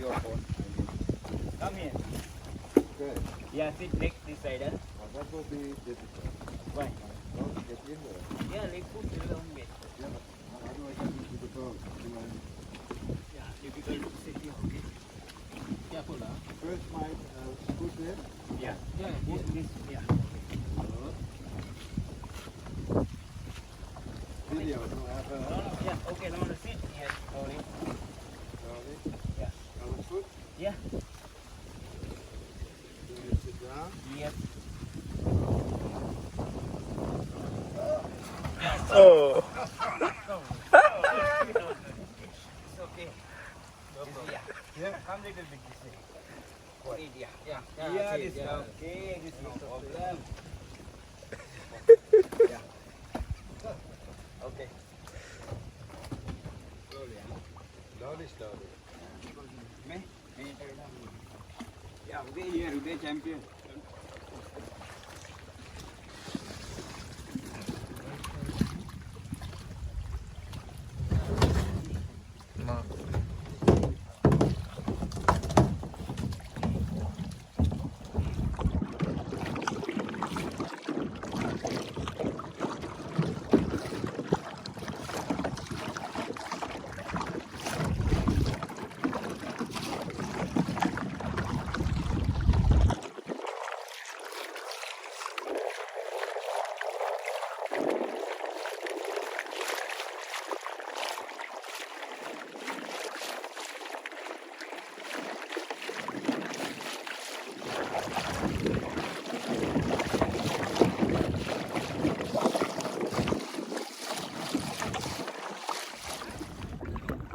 Come here. Okay. Yeah, sit next this side. Huh? That will be difficult. Why? Don't get in there. Yeah, leg put a long way. Yeah, but how do I get into the boat? Yeah, difficult to sit here. Okay. Careful, huh? First my foot there. Yeah. Yeah. Put this. Yeah. Video to have No, a no. Yeah. Okay. Now sit here. Slowly. slowly. Yeah. Other foot. Yeah. Do you sit down? Yes. Oh. It's okay. Yeah. Yeah. Come little bit this way. Yeah. Yeah. Yeah, Yeah. sit, This yeah. okay. This no problem. Yeah. Okay. Slowly. Slowly, slowly. Me? Yeah. Uday here. Uday champion.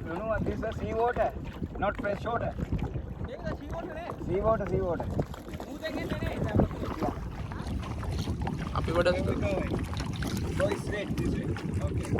You know what? This is sea water, not fresh water. Sea water, sea water. අපි වඩා Where we going? Go straight this way. Okay.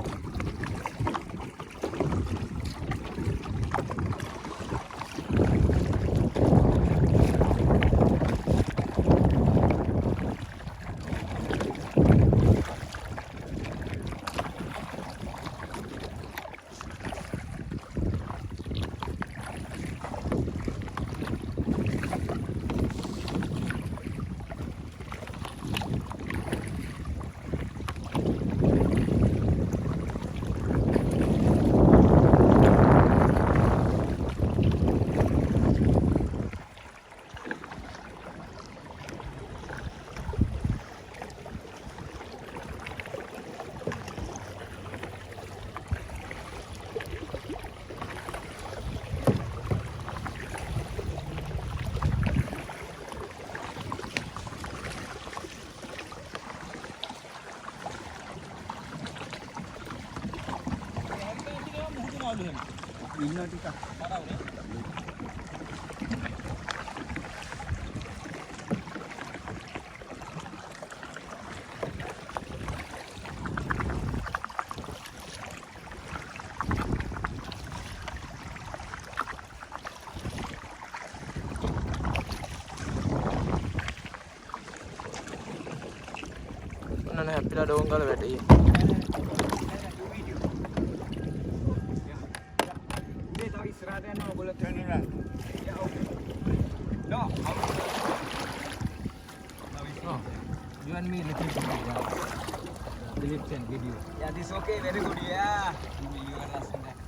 ඉන්න ටිකක් ඔන්න හැපිලා ඩෝංගල වැටේ. ඉස්සරහට යනවා ඔයගොල්ලෝ turn around. Yeah, okay. No. Oh, you and me looking for me. Yeah. Philips and video. Yeah, this okay. Very good. Yeah. You are asking that.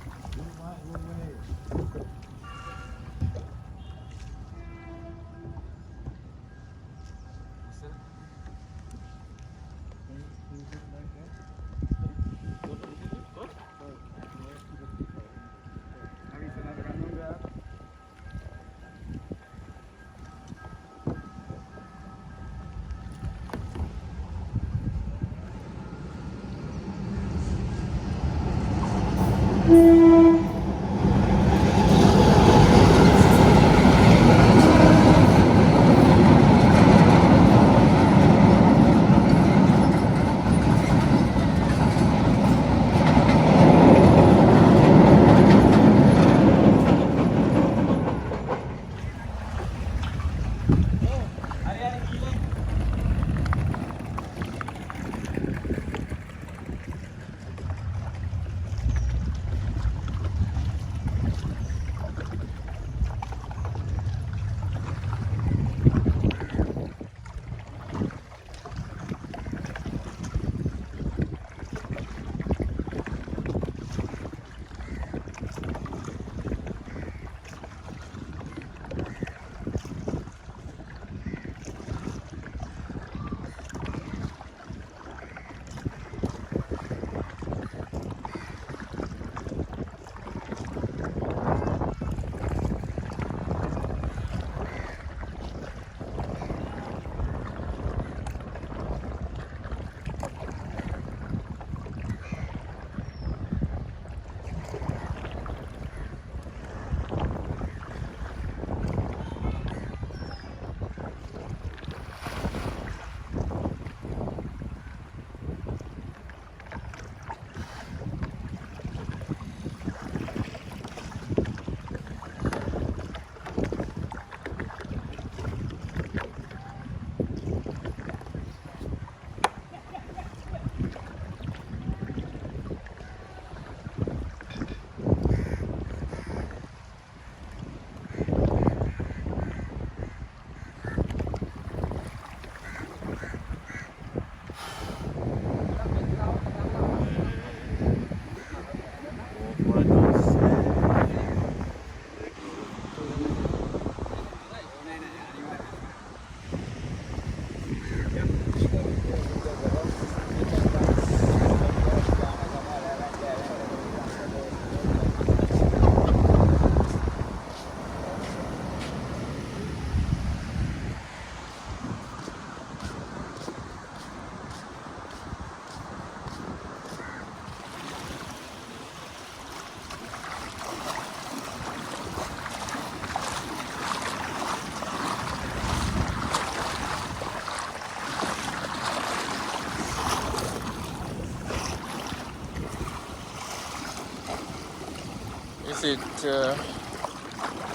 it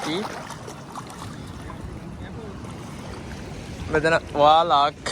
tea? මෙතන වාලක්